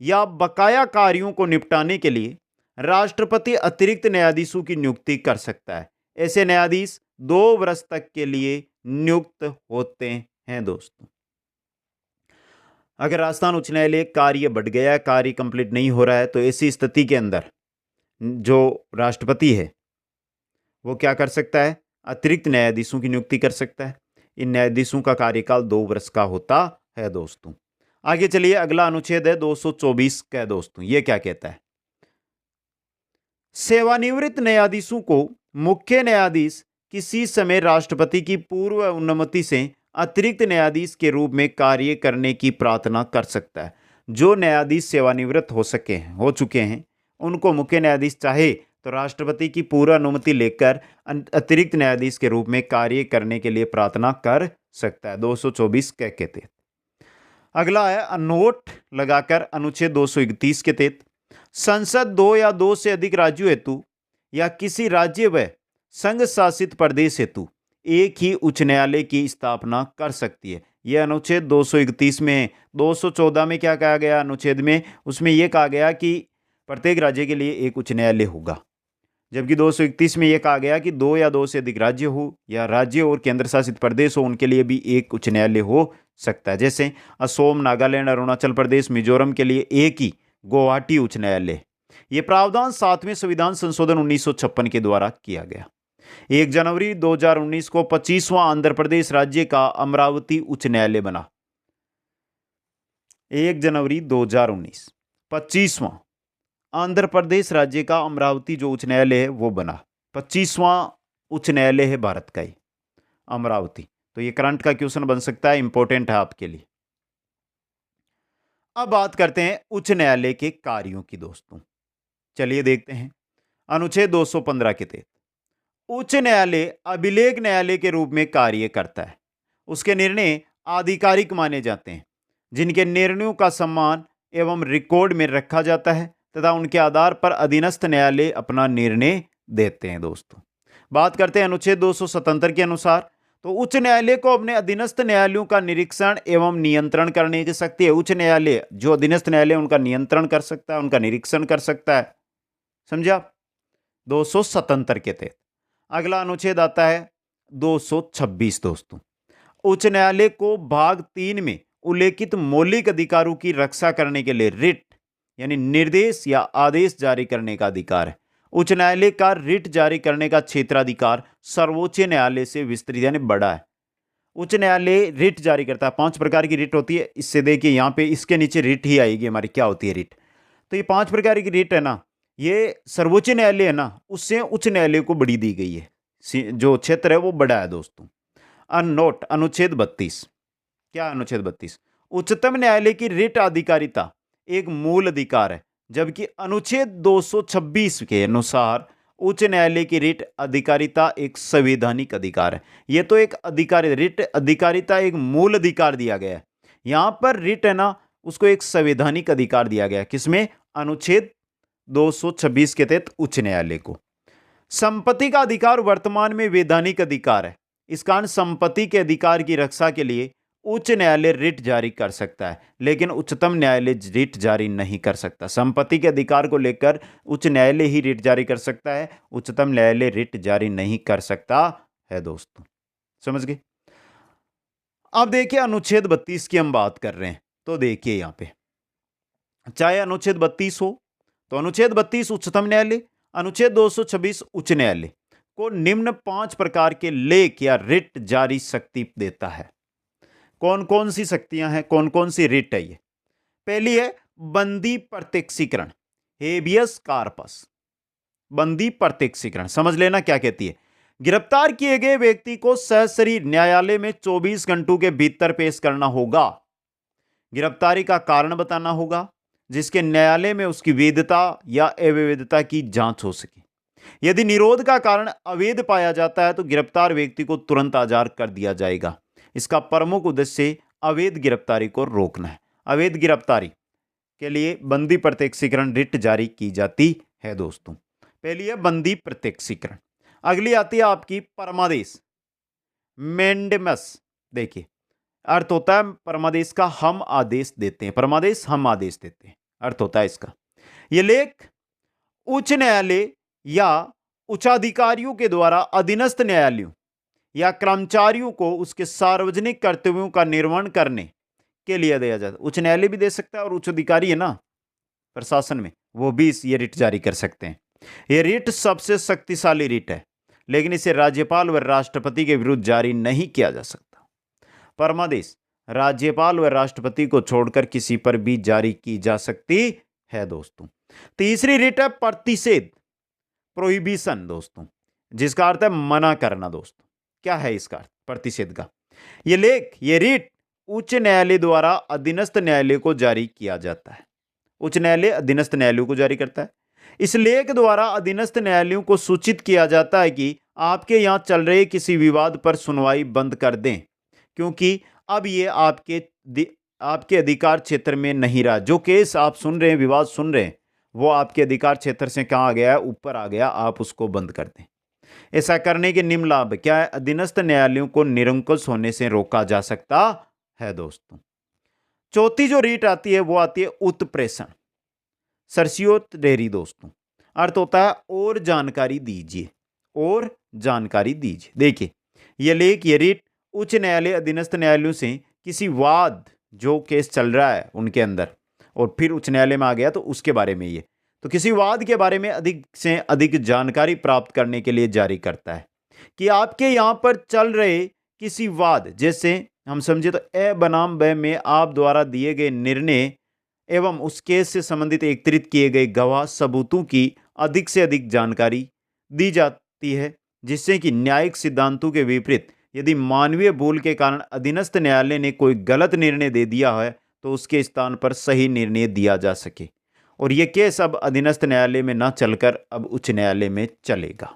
या बकाया कार्यों को निपटाने के लिए राष्ट्रपति अतिरिक्त न्यायाधीशों की नियुक्ति कर सकता है। ऐसे न्यायाधीश 2 वर्ष तक के लिए नियुक्त होते हैं दोस्तों। अगर राजस्थान उच्च न्यायालय कार्य बढ़ गया, कार्य कंप्लीट नहीं हो रहा है, तो ऐसी स्थिति के अंदर जो राष्ट्रपति है वो क्या कर सकता है? अतिरिक्त न्यायाधीशों की नियुक्ति कर सकता है। इन न्यायाधीशों का कार्यकाल 2 वर्ष का होता है दोस्तों। आगे चलिए, अगला अनुच्छेद है 224 का दोस्तों। यह क्या कहता है? सेवानिवृत्त न्यायाधीशों को मुख्य न्यायाधीश किसी समय राष्ट्रपति की पूर्व अनुमति से अतिरिक्त न्यायाधीश के रूप में कार्य करने की प्रार्थना कर सकता है। जो न्यायाधीश सेवानिवृत्त हो चुके हैं उनको मुख्य न्यायाधीश चाहे तो राष्ट्रपति की पूर्व अनुमति लेकर अतिरिक्त न्यायाधीश के रूप में कार्य करने के लिए प्रार्थना कर सकता है 224 के तहत। अगला है नोट लगाकर अनुच्छेद 231 के तहत संसद 2 या 2 से अधिक राज्यों हेतु या किसी राज्य व संघ शासित प्रदेश हेतु एक ही उच्च न्यायालय की स्थापना कर सकती है। यह अनुच्छेद 231 में 214 में क्या कहा गया अनुच्छेद में? उसमें यह कहा गया कि प्रत्येक राज्य के लिए एक उच्च न्यायालय होगा, जबकि 231 में यह कहा गया कि 2 या 2 से अधिक राज्य हो या राज्य और केंद्र शासित प्रदेश हो उनके लिए भी एक उच्च न्यायालय हो सकता है। जैसे असोम, नागालैंड, अरुणाचल प्रदेश, मिजोरम के लिए एक ही गुवाहाटी उच्च न्यायालय। यह प्रावधान 7वें संविधान संशोधन 1956 के द्वारा किया गया। 1 जनवरी 2019 को 25वां आंध्र प्रदेश राज्य का अमरावती उच्च न्यायालय बना। 1 जनवरी 2019 25वां आंध्र प्रदेश राज्य का अमरावती जो उच्च न्यायालय है वो बना। 25वां उच्च न्यायालय है भारत का ही अमरावती। तो ये करंट का क्वेश्चन बन सकता है, इंपॉर्टेंट है आपके लिए। अब बात करते हैं उच्च न्यायालय के कार्यों की दोस्तों। चलिए देखते हैं अनुच्छेद 215 के तहत उच्च न्यायालय अभिलेख न्यायालय के रूप में कार्य करता है। उसके निर्णय आधिकारिक माने जाते हैं, जिनके निर्णयों का सम्मान एवं रिकॉर्ड में रखा जाता है तथा उनके आधार पर अधीनस्थ न्यायालय अपना निर्णय देते हैं दोस्तों। बात करते हैं अनुच्छेद 277 के अनुसार, तो उच्च न्यायालय को अपने अधीनस्थ न्यायालयों का निरीक्षण एवं नियंत्रण करने की शक्ति है। उच्च न्यायालय जो अधीनस्थ न्यायालय उनका नियंत्रण कर सकता है, उनका निरीक्षण कर सकता है। समझे आप? 277 के तहत अगला अनुच्छेद आता है 226 दोस्तों। उच्च न्यायालय को भाग 3 में उल्लेखित मौलिक अधिकारों की रक्षा करने के लिए रिट यानी निर्देश या आदेश जारी करने का अधिकार है। उच्च न्यायालय का रिट जारी करने का क्षेत्राधिकार सर्वोच्च न्यायालय से विस्तृत यानी बड़ा है। उच्च न्यायालय रिट जारी करता है। 5 प्रकार की रिट होती है। इससे देखिए यहाँ पे इसके नीचे रिट ही आएगी हमारी। क्या होती है रिट? तो ये 5 प्रकार की रिट है ना, ये सर्वोच्च न्यायालय है ना, उससे उच्च न्यायालय को बड़ी दी गई है। जो क्षेत्र है वो बड़ा है दोस्तों। नोट अनुच्छेद 32। क्या अनुच्छेद 32? उच्चतम न्यायालय की रिट अधिकारिता एक मूल अधिकार है, जबकि अनुच्छेद 226 के अनुसार उच्च न्यायालय की रिट अधिकारिता एक संवैधानिक अधिकार है। यह तो एक अधिकारी, रिट अधिकारिता एक मूल अधिकार दिया गया है। यहां पर रिट है ना, उसको एक संवैधानिक अधिकार दिया गया है। किसमें? अनुच्छेद 226 के तहत उच्च न्यायालय को। संपत्ति का अधिकार वर्तमान में वैधानिक अधिकार है। इस कारण संपत्ति के अधिकार की रक्षा के लिए उच्च न्यायालय रिट जारी कर सकता है, लेकिन उच्चतम न्यायालय रिट जारी नहीं कर सकता। संपत्ति के अधिकार को लेकर उच्च न्यायालय ही रिट जारी कर सकता है, उच्चतम न्यायालय रिट जारी नहीं कर सकता है दोस्तों। समझ गए? अब देखिए अनुच्छेद 32 की हम बात कर रहे हैं, तो देखिए यहां पे चाहे अनुच्छेद 32 हो तो अनुच्छेद 32 उच्चतम न्यायालय, अनुच्छेद 226 उच्च न्यायालय को निम्न 5 प्रकार के लेख या रिट जारी शक्ति देता है। कौन कौन सी शक्तियां हैं, कौन कौन सी रिट है ये? पहली है बंदी प्रत्यक्षीकरण, हेबियस कार्पस। बंदी प्रत्यक्षीकरण समझ लेना क्या कहती है। गिरफ्तार किए गए व्यक्ति को सशरीर न्यायालय में 24 घंटों के भीतर पेश करना होगा। गिरफ्तारी का कारण बताना होगा जिसके न्यायालय में उसकी वैधता या अवैधता की जांच हो सके। यदि निरोध का कारण अवैध पाया जाता है तो गिरफ्तार व्यक्ति को तुरंत आजाद कर दिया जाएगा। इसका प्रमुख उद्देश्य अवैध गिरफ्तारी को रोकना है। अवैध गिरफ्तारी के लिए बंदी प्रत्यक्षीकरण रिट जारी की जाती है दोस्तों। पहली है बंदी प्रत्यक्षीकरण। अगली आती है आपकी परमादेश, मेंडेमस। देखिए अर्थ होता है परमादेश का हम आदेश देते हैं, परमादेश हम आदेश देते हैं, अर्थ होता है इसका। यह लेख उच्च न्यायालय या उच्चाधिकारियों के द्वारा अधीनस्थ न्यायालयों या कर्मचारियों को उसके सार्वजनिक कर्तव्यों का निर्वहन करने के लिए दिया जाता है। उच्च न्यायालय भी दे सकता है और उच्च अधिकारी है ना प्रशासन में, वो भी ये रिट जारी कर सकते हैं। यह रिट सबसे शक्तिशाली रिट है, लेकिन इसे राज्यपाल व राष्ट्रपति के विरुद्ध जारी नहीं किया जा सकता। परमादेश राज्यपाल व राष्ट्रपति को छोड़कर किसी पर भी जारी की जा सकती है दोस्तों। तीसरी रिट है प्रतिषेध, प्रोहिबिशन दोस्तों, जिसका अर्थ है मना करना दोस्तों। क्या है इसका अर्थ प्रतिषेध का? यह लेख, यह रिट उच्च न्यायालय द्वारा अधीनस्थ न्यायालय को जारी किया जाता है। उच्च न्यायालय अधीनस्थ न्यायालयों को जारी करता है। इस लेख द्वारा अधीनस्थ न्यायालयों को सूचित किया जाता है कि आपके यहां चल रहे किसी विवाद पर सुनवाई बंद कर दें, क्योंकि अब ये आपके अधिकार क्षेत्र में नहीं रहा। जो केस आप सुन रहे हैं, विवाद सुन रहे हैं, वो आपके अधिकार क्षेत्र से कहां आ गया है? ऊपर आ गया। आप उसको बंद कर दें। ऐसा करने के निम्न लाभ क्या है? अधीनस्थ न्यायालयों को निरंकुश होने से रोका जा सकता है दोस्तों। चौथी जो रीट आती है वो आती है उत्प्रेषण, सर्सियोरेरी दोस्तों। अर्थ होता है और जानकारी दीजिए, और जानकारी दीजिए। देखिए यह लेख, यह रीट उच्च न्यायालय अधीनस्थ न्यायालयों से किसी वाद, जो केस चल रहा है उनके अंदर और फिर उच्च न्यायालय में आ गया तो उसके बारे में, ये तो किसी वाद के बारे में अधिक से अधिक जानकारी प्राप्त करने के लिए जारी करता है कि आपके यहां पर चल रहे किसी वाद, जैसे हम समझे तो ए बनाम ब में आप द्वारा दिए गए निर्णय एवं उस केस से संबंधित एकत्रित किए गए गवाह सबूतों की अधिक से अधिक जानकारी दी जाती है, जिससे कि न्यायिक सिद्धांतों के विपरीत यदि मानवीय भूल के कारण अधीनस्थ न्यायालय ने कोई गलत निर्णय दे दिया है तो उसके स्थान पर सही निर्णय दिया जा सके, और यह केस अब अधीनस्थ न्यायालय में न चलकर अब उच्च न्यायालय में चलेगा।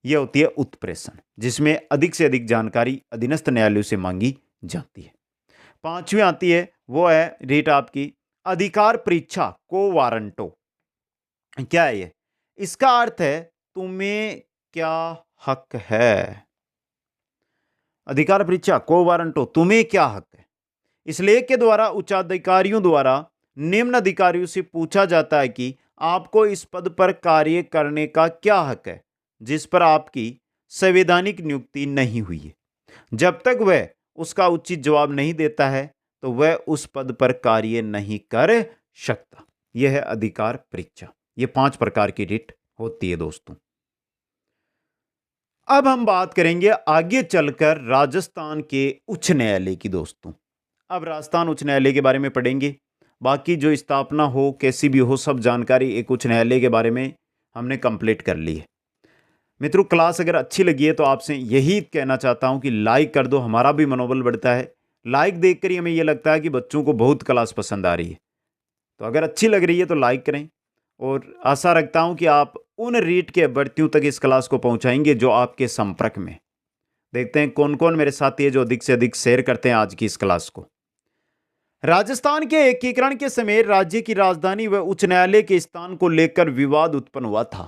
यह होती है उत्प्रेषण, जिसमें अधिक से अधिक जानकारी अधीनस्थ न्यायालयों से मांगी जाती है। पांचवी आती है वो है रीट आपकी अधिकार परीक्षा, को वारंटो। क्या है ये? इसका अर्थ है तुम्हें क्या हक है। अधिकार परीक्षा, को वारंटो, तुम्हें क्या हक है। इस लेख के द्वारा उच्चाधिकारियों द्वारा निम्न अधिकारियों से पूछा जाता है कि आपको इस पद पर कार्य करने का क्या हक है जिस पर आपकी संवैधानिक नियुक्ति नहीं हुई है। जब तक वह उसका उचित जवाब नहीं देता है तो वह उस पद पर कार्य नहीं कर सकता। यह है अधिकार परीक्षा। यह 5 प्रकार की रिट होती है दोस्तों। अब हम बात करेंगे आगे चलकर राजस्थान के उच्च न्यायालय की दोस्तों। अब राजस्थान उच्च न्यायालय के बारे में पढ़ेंगे। बाकी जो स्थापना हो, कैसी भी हो, सब जानकारी एक उच्च न्यायालय के बारे में हमने कंप्लीट कर ली है। मित्रों, क्लास अगर अच्छी लगी है तो आपसे यही कहना चाहता हूं कि लाइक कर दो, हमारा भी मनोबल बढ़ता है। लाइक देखकर ही हमें यह लगता है कि बच्चों को बहुत क्लास पसंद आ रही है। तो अगर अच्छी लग रही है तो लाइक करें, और आशा रखता हूं कि आप उन रीट के अभ्यर्थियों तक इस क्लास को पहुंचाएंगे जो आपके संपर्क में। देखते हैं कौन कौन मेरे साथी है जो अधिक से अधिक शेयर करते हैं आज की इस क्लास को। राजस्थान के एकीकरण के समय राज्य की राजधानी व उच्च न्यायालय के स्थान को लेकर विवाद उत्पन्न हुआ था।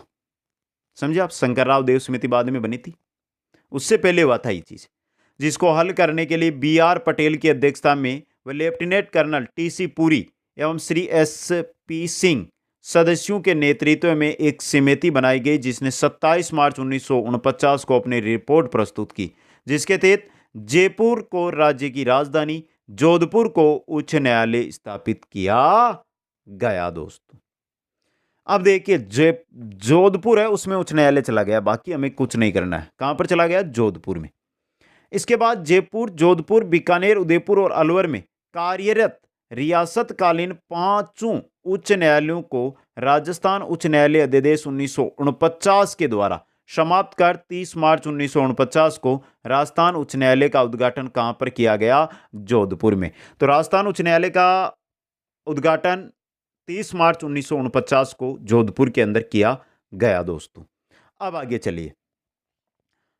समझे आप, शंकरराव देव समिति बाद में बनी थी, उससे पहले हुआ था ये चीज, जिसको हल करने के लिए BR पटेल की अध्यक्षता में व लेफ्टिनेंट कर्नल TC पुरी एवं श्री SP सिंह सदस्यों के नेतृत्व में एक समिति बनाई गई, जिसने 27 मार्च 1949 को अपनी रिपोर्ट प्रस्तुत की, जिसके तहत जयपुर को राज्य की राजधानी, जोधपुर को उच्च न्यायालय स्थापित किया गया। दोस्तों अब देखिए, जोधपुर है उसमें उच्च न्यायालय चला गया, बाकी हमें कुछ नहीं करना है। कहां पर चला गया? जोधपुर में। इसके बाद जयपुर, जोधपुर, बीकानेर, उदयपुर और अलवर में कार्यरत रियासतकालीन 5 उच्च न्यायालयों को राजस्थान उच्च न्यायालय अध्यादेश 1949 के द्वारा समाप्त कर 30 मार्च 1949 को राजस्थान उच्च न्यायालय का उद्घाटन कहां पर किया गया? जोधपुर में। तो राजस्थान उच्च न्यायालय का उद्घाटन 30 मार्च 1949 को जोधपुर के अंदर किया गया। दोस्तों अब आगे चलिए।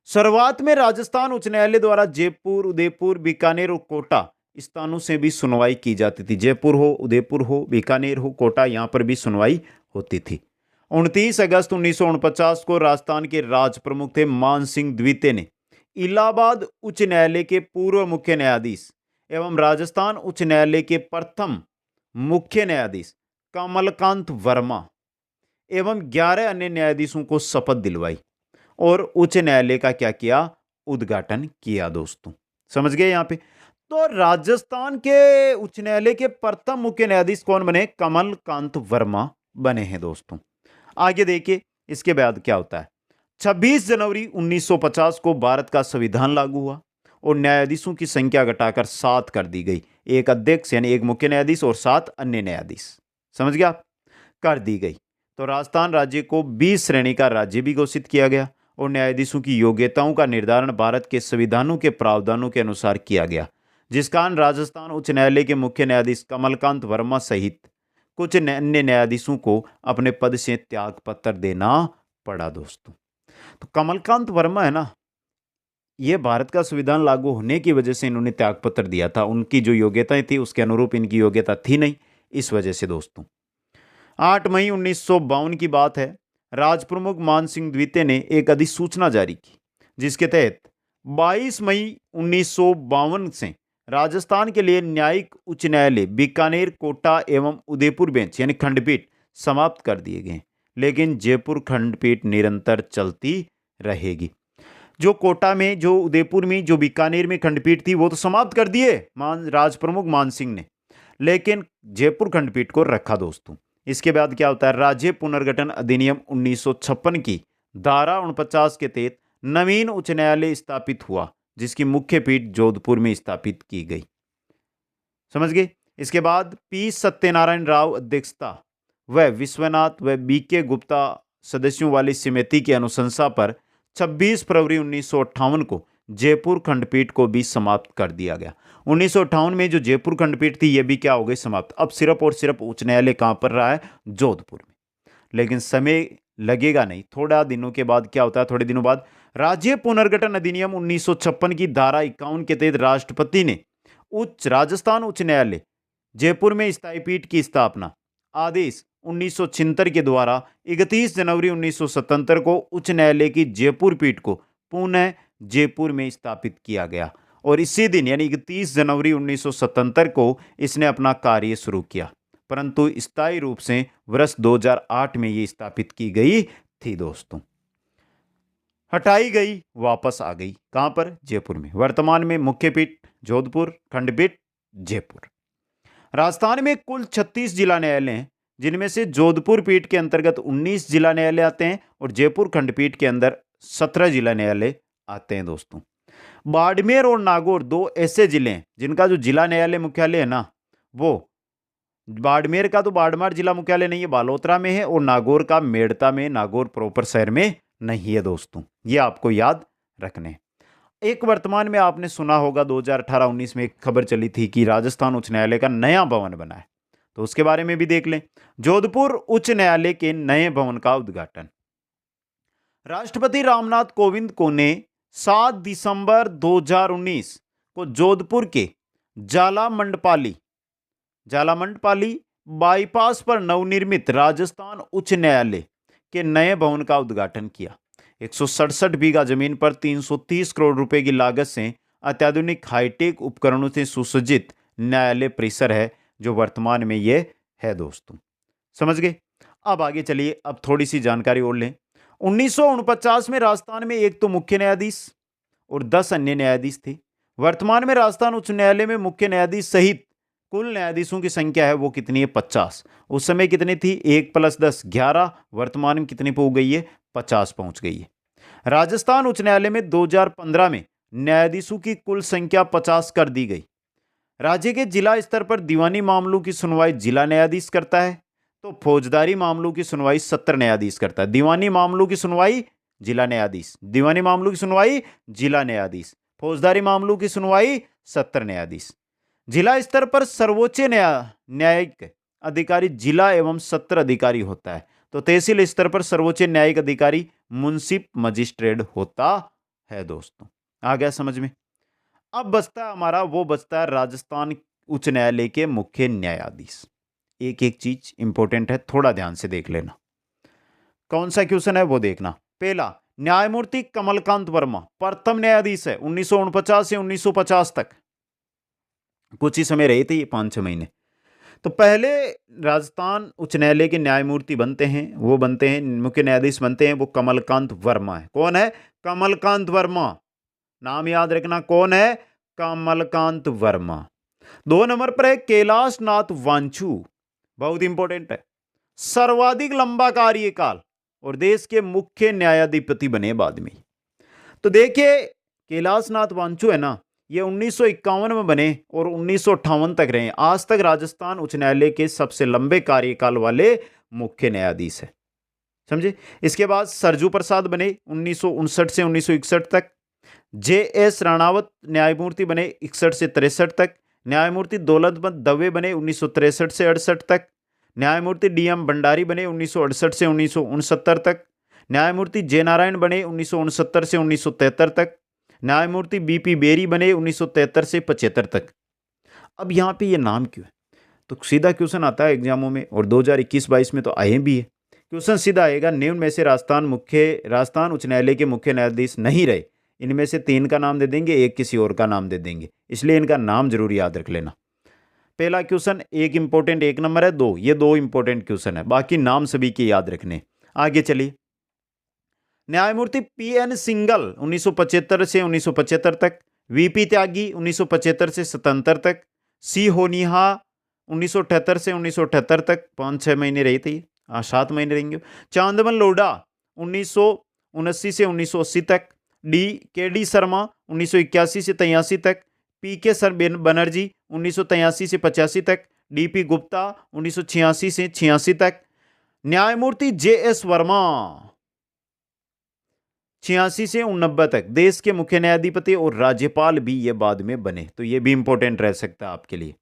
शुरुआत में राजस्थान उच्च न्यायालय द्वारा जयपुर, उदयपुर, बीकानेर और कोटा स्थानों से भी सुनवाई की जाती थी। जयपुर हो, उदयपुर हो, बीकानेर हो, कोटा, यहां पर भी सुनवाई होती थी। 29 अगस्त 1949 को राजस्थान के राज प्रमुख थे मान सिंह द्वितीय ने इलाहाबाद उच्च न्यायालय के पूर्व मुख्य न्यायाधीश एवं राजस्थान उच्च न्यायालय के प्रथम मुख्य न्यायाधीश कमलकांत वर्मा एवं 11 अन्य न्यायाधीशों को शपथ दिलवाई और उच्च न्यायालय का क्या किया? उद्घाटन किया। दोस्तों समझ गए यहां पे? तो राजस्थान के उच्च न्यायालय के प्रथम मुख्य न्यायाधीश कौन बने? कमलकांत वर्मा बने हैं। दोस्तों आगे देखिए इसके बाद क्या होता है। 26 जनवरी 1950 को भारत का संविधान लागू हुआ और न्यायाधीशों की संख्या घटाकर 7 कर दी गई। एक अध्यक्ष यानी एक मुख्य न्यायाधीश और 7 अन्य न्यायाधीश, समझ गया, कर दी गई। तो राजस्थान राज्य को 20 श्रेणी का राज्य भी घोषित किया गया और न्यायाधीशों की योग्यताओं का निर्धारण भारत के संविधानों के प्रावधानों के अनुसार किया गया, जिस कारण राजस्थान उच्च न्यायालय के मुख्य न्यायाधीश कमलकांत वर्मा सहित कुछ अन्य न्यायाधीशों को अपने पद से त्याग पत्र देना पड़ा। दोस्तों तो कमलकांत वर्मा है ना, ये भारत का संविधान लागू होने की वजह से इन्होंने त्याग पत्र दिया था। उनकी जो योग्यताएं थी उसके अनुरूप इनकी योग्यता थी नहीं, इस वजह से। दोस्तों 8 मई 1952 की बात है, राज प्रमुख मान सिंह द्वितीय ने एक अधिसूचना जारी की, जिसके तहत 22 मई 1952 से राजस्थान के लिए न्यायिक उच्च न्यायालय बीकानेर, कोटा एवं उदयपुर बेंच यानी खंडपीठ समाप्त कर दिए गए, लेकिन जयपुर खंडपीठ निरंतर चलती रहेगी। जो कोटा में, जो उदयपुर में, जो बीकानेर में खंडपीठ थी वो तो समाप्त कर दिए राज प्रमुख मान सिंह ने, लेकिन जयपुर खंडपीठ को रखा। दोस्तों इसके बाद क्या होता है? राज्य पुनर्गठन अधिनियम 1956 की धारा 49 के तहत नवीन उच्च न्यायालय स्थापित हुआ, जिसकी मुख्य पीठ जोधपुर में स्थापित की गई। समझ गए? इसके बाद P सत्यनारायण राव अध्यक्षता व विश्वनाथ व BK गुप्ता सदस्यों वाली समिति की अनुशंसा पर 26 फरवरी 1958 को जयपुर खंडपीठ को भी समाप्त कर दिया गया। 1958 में जो जयपुर खंडपीठ थी ये भी क्या हो गई? समाप्त। अब सिर्फ और सिर्फ उच्च न्यायालय कहां पर रहा है? जोधपुर में। लेकिन समय लगेगा नहीं, थोड़ा दिनों के बाद क्या होता है? थोड़े दिनों बाद राज्य पुनर्गठन अधिनियम 1956 की धारा 51 के तहत राष्ट्रपति ने राजस्थान उच्च न्यायालय जयपुर में स्थायी पीठ की स्थापना आदेश 1976 के द्वारा 31 जनवरी 1977 को उच्च न्यायालय की जयपुर पीठ को पुनः जयपुर में स्थापित किया गया और इसी दिन यानी 31 जनवरी 1977 को इसने अपना कार्य शुरू किया, परंतु स्थायी रूप से वर्ष 2008 में ये स्थापित की गई थी। दोस्तों हटाई गई, वापस आ गई, कहां पर? जयपुर में। वर्तमान में मुख्य पीठ जोधपुर, खंडपीठ जयपुर। राजस्थान में कुल 36 जिला न्यायालय हैं, जिनमें से जोधपुर पीठ के अंतर्गत 19 जिला न्यायालय आते हैं और जयपुर खंडपीठ के अंदर 17 जिला न्यायालय आते हैं। दोस्तों बाड़मेर और नागौर 2 ऐसे जिले हैं जिनका जो जिला न्यायालय मुख्यालय है ना, वो बाड़मेर का तो बाड़मेर जिला मुख्यालय नहीं है, बालोतरा में है, और नागौर का मेड़ता में, नागौर प्रॉपर शहर में नहीं है। दोस्तों ये आपको याद रखने। एक वर्तमान में आपने सुना होगा 2018-19 में एक खबर चली थी कि राजस्थान उच्च न्यायालय का नया भवन बना है, तो उसके बारे में भी देख लें। जोधपुर उच्च न्यायालय के नए भवन का उद्घाटन राष्ट्रपति रामनाथ कोविंद को ने 7 दिसंबर 2019 को जोधपुर के जालामंडपाली जालामंडपाली बाईपास पर नवनिर्मित राजस्थान उच्च न्यायालय के नए भवन का उद्घाटन किया। 167 बीघा जमीन पर 330 करोड़ रुपए की लागत से अत्याधुनिक हाईटेक उपकरणों से सुसज्जित न्यायालय परिसर है जो वर्तमान में ये है दोस्तों। समझ गए? अब आगे चलिए, अब थोड़ी सी जानकारी और लें। 1949 में राजस्थान में एक तो मुख्य न्यायाधीश और 10 अन्य न्यायाधीश थे। वर्तमान में राजस्थान उच्च न्यायालय में मुख्य न्यायाधीश सहित कुल न्यायाधीशों की संख्या है वो कितनी है? 50। उस समय कितनी थी? 1 + 10 11। वर्तमान में कितनी पहुंच गई है? 50 पहुंच गई है। राजस्थान उच्च न्यायालय में 2015 में न्यायाधीशों की कुल संख्या 50 कर दी गई। राज्य के जिला स्तर पर दीवानी मामलों की सुनवाई जिला न्यायाधीश करता है, तो फौजदारी मामलों की सुनवाई सत्र न्यायाधीश करता है। दीवानी मामलों की सुनवाई जिला न्यायाधीश, दीवानी मामलों की सुनवाई जिला न्यायाधीश, फौजदारी मामलों की सुनवाई सत्र न्यायाधीश। जिला स्तर पर सर्वोच्च न्यायिक अधिकारी जिला एवं सत्र अधिकारी होता है, तो तहसील स्तर पर सर्वोच्च न्यायिक अधिकारी मुंसिफ मजिस्ट्रेट होता है दोस्तों। आ गया समझ में? अब बचता है राजस्थान उच्च न्यायालय के मुख्य न्यायाधीश। एक एक चीज इंपॉर्टेंट है, थोड़ा ध्यान से देख लेना। कौन सा क्वेश्चन है वो देखना। पहला, न्यायमूर्ति कमलकांत वर्मा प्रथम न्यायाधीश है। 1949 से 1950 तक कुछ ही समय रहे थे ये, 5-6 महीने। तो पहले राजस्थान उच्च न्यायालय के न्यायमूर्ति बनते हैं, वो बनते हैं मुख्य न्यायाधीश बनते हैं, वो कमलकांत वर्मा है। कौन है? कमलकांत वर्मा। नाम याद रखना, कौन है? कमलकांत वर्मा। 2 नंबर पर है कैलाश नाथ वांचू, बहुत इंपॉर्टेंट है। सर्वाधिक लंबा कार्यकाल और देश के मुख्य न्यायाधिपति बने बाद में। तो देखिए कैलाश नाथ वांचू है ना, ये 1951 में बने और 1958 तक रहे। आज तक राजस्थान उच्च न्यायालय के सबसे लंबे कार्यकाल वाले मुख्य न्यायाधीश है। समझे? इसके बाद सरजू प्रसाद बने 1959 से 1961 तक। जे.एस. राणावत न्यायमूर्ति बने 61 से 63 तक। न्यायमूर्ति दौलतमत दवे बने 1963 से 68 तक। न्यायमूर्ति डी.एम. भंडारी बने 1968 से 1969 तक। न्यायमूर्ति जे नारायण बने 1969 से 1973 तक। न्यायमूर्ति बी.पी. बेरी बने 1973 से 75 तक। अब यहाँ पे ये नाम क्यों है? तो सीधा क्वेश्चन आता है एग्जामों में, और 2021-22 में तो आए भी है। क्वेश्चन सीधा आएगा, निम्न में से राजस्थान उच्च न्यायालय के मुख्य न्यायाधीश नहीं रहे, इनमें से 3 का नाम दे देंगे, एक किसी और का नाम दे देंगे, इसलिए इनका नाम जरूर याद रख लेना। पहला क्वेश्चन एक इंपॉर्टेंट 1 नंबर है, 2 ये 2 इंपॉर्टेंट क्वेश्चन है, बाकी नाम सभी के याद रखने। आगे चलिए, न्यायमूर्ति पी.एन. सिंगल 1975 से 1975 तक। वी.पी. त्यागी 1975 से 77 तक। सी होनिहा 1978 से 1978 तक, 5-6 महीने रही थी, 7 महीने रहेंगे। चांदमन लोढ़ा 1979 से 1980 तक। के.डी. शर्मा 1981 से 83 तक। पी.के. बनर्जी 1983 से 85 तक। डी.पी. गुप्ता 1986 से 86 तक। न्यायमूर्ति जे.एस. वर्मा 86 से 89 तक। देश के मुख्य न्यायाधिपति और राज्यपाल भी ये बाद में बने, तो ये भी इंपॉर्टेंट रह सकता है आपके लिए।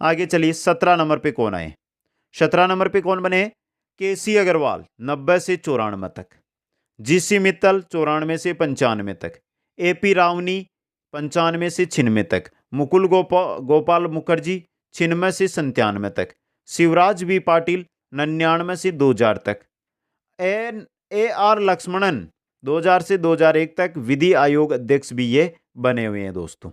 आगे चलिए, 17 नंबर पे कौन आए? 17 नंबर पे कौन बने? के.सी. अग्रवाल 90 से 94 तक। जी.सी. मित्तल 94 से 95 तक। ए.पी. रावनी 95 से 96 तक। मुकुल गोपाल मुखर्जी 96 से 97 तक। शिवराज बी पाटिल 99 से 2000 तक। ए.आर. लक्ष्मणन 2000 से 2001 तक विधि आयोग अध्यक्ष भी ये बने हुए हैं दोस्तों।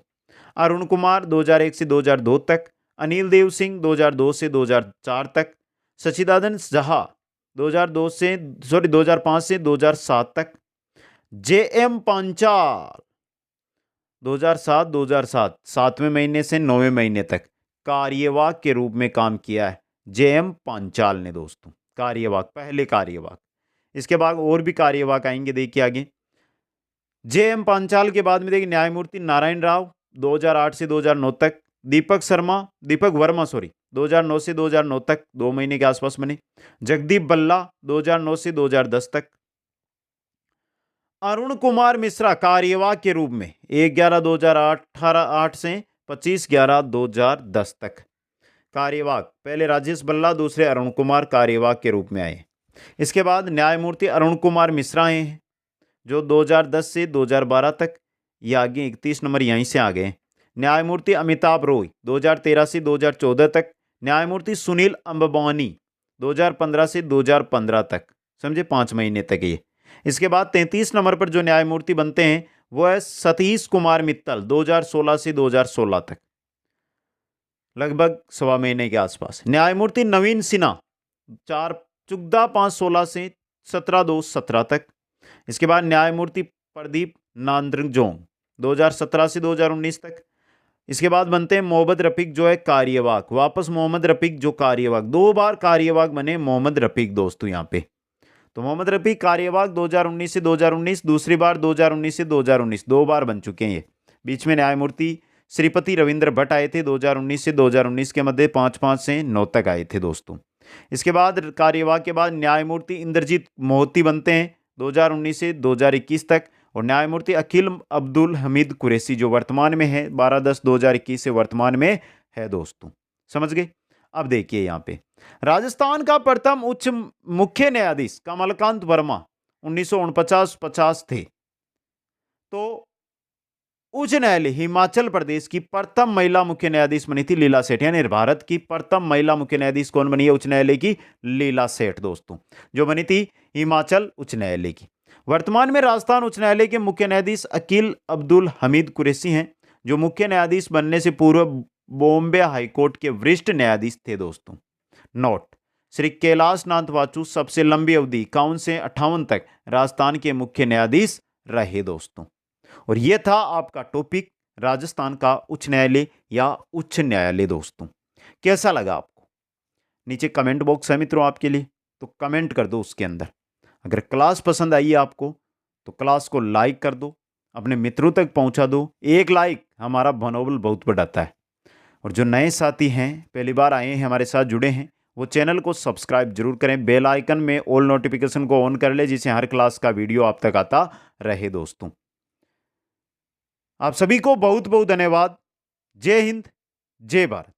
अरुण कुमार 2001 से 2002 तक। अनिल देव सिंह 2002 से 2004 तक। सचिदानंद झा 2005 से 2007 तक। जे.एम. पांचाल 2007 7वें महीने से 9वें महीने तक कार्यवाहक के रूप में काम किया है जे.एम. पांचाल ने दोस्तों। कार्यवाहक, पहले कार्यवाहक। इसके बाद और भी कार्यवाहक आएंगे, देखिए आगे। जे.एम. पांचाल के बाद में देखिए न्यायमूर्ति नारायण राव 2008 से 2009 तक। दीपक वर्मा 2009 से 2009 तक, 2 महीने के आसपास बने। जगदीप बल्ला 2009 से 2010 तक। अरुण कुमार मिश्रा कार्यवाहक के रूप में 1/11/2008 से 25/11/2010 तक कार्यवाहक। पहले राजेश बल्ला, दूसरे अरुण कुमार कार्यवाहक के रूप में आए। इसके बाद न्यायमूर्ति अरुण कुमार मिश्रा आए हैं जो 2010 से 2012 तक, ये आगे 31 नंबर यहीं से आ गए। न्यायमूर्ति अमिताभ रॉय 2013 से 2014 तक। न्यायमूर्ति सुनील अंबानी 2015 से 2015 तक, समझे, 5 महीने तक ये। इसके बाद 33 नंबर पर जो न्यायमूर्ति बनते हैं वो है सतीश कुमार मित्तल 2016 से 2016 तक, लगभग 1.25 महीने के आसपास। न्यायमूर्ति नवीन सिन्हा 14/5/16 से 17/2/17 तक। इसके बाद न्यायमूर्ति प्रदीप नांद्रजोंग 2017 से 2019 तक। इसके बाद बनते हैं मोहम्मद रफीक जो है कार्यवाहक, वापस मोहम्मद रफीक जो कार्यवाहक, 2 बार कार्यवाहक बने मोहम्मद रफीक दोस्तों यहाँ पे। तो मोहम्मद रफीक कार्यवाहक 2019 से 2019, दूसरी बार 2019 से 2019, 2 बार बन चुके हैं ये। बीच में न्यायमूर्ति श्रीपति रविंद्र भट्ट आए थे 2019 से 2019 के मध्य 5/5 से 9 तक आए थे दोस्तों। इसके बाद कार्यवाहक के बाद न्यायमूर्ति इंद्रजीत मोहती बनते हैं 2019 से 2021 तक। और न्यायमूर्ति अकील अब्दुल हमीद कुरैशी जो वर्तमान में है 12/10/2021 से वर्तमान में है दोस्तों, समझ गए। अब देखिए यहाँ पे राजस्थान का प्रथम उच्च मुख्य न्यायाधीश कमलकांत वर्मा 1949-50 थे। तो उच्च न्यायालय हिमाचल प्रदेश की प्रथम महिला मुख्य न्यायाधीश बनी थी लीला सेठ, यानी भारत की प्रथम महिला मुख्य न्यायाधीश कौन बनी है उच्च न्यायालय की? लीला सेठ दोस्तों, जो बनी थी हिमाचल उच्च न्यायालय की। वर्तमान में राजस्थान उच्च न्यायालय के मुख्य न्यायाधीश अकील अब्दुल हमीद कुरैशी हैं, जो मुख्य न्यायाधीश बनने से पूर्व बॉम्बे हाईकोर्ट के वरिष्ठ न्यायाधीश थे दोस्तों। नोट, श्री कैलाश नाथ वाचु सबसे लंबी अवधि 51 से 58 तक राजस्थान के मुख्य न्यायाधीश रहे दोस्तों। और यह था आपका टॉपिक राजस्थान का उच्च न्यायालय या उच्च न्यायालय दोस्तों। कैसा लगा आपको? नीचे कमेंट बॉक्स है मित्रों आपके लिए, तो कमेंट कर दो उसके अंदर। अगर क्लास पसंद आई है आपको तो क्लास को लाइक कर दो, अपने मित्रों तक पहुंचा दो। एक लाइक हमारा मनोबल बहुत बढ़ाता है। और जो नए साथी हैं, पहली बार आए हैं, हमारे साथ जुड़े हैं, वो चैनल को सब्सक्राइब जरूर करें, बेल आइकन में ऑल नोटिफिकेशन को ऑन कर ले, जिससे हर क्लास का वीडियो आप तक आता रहे दोस्तों। आप सभी को बहुत बहुत धन्यवाद। जय हिंद, जय भारत।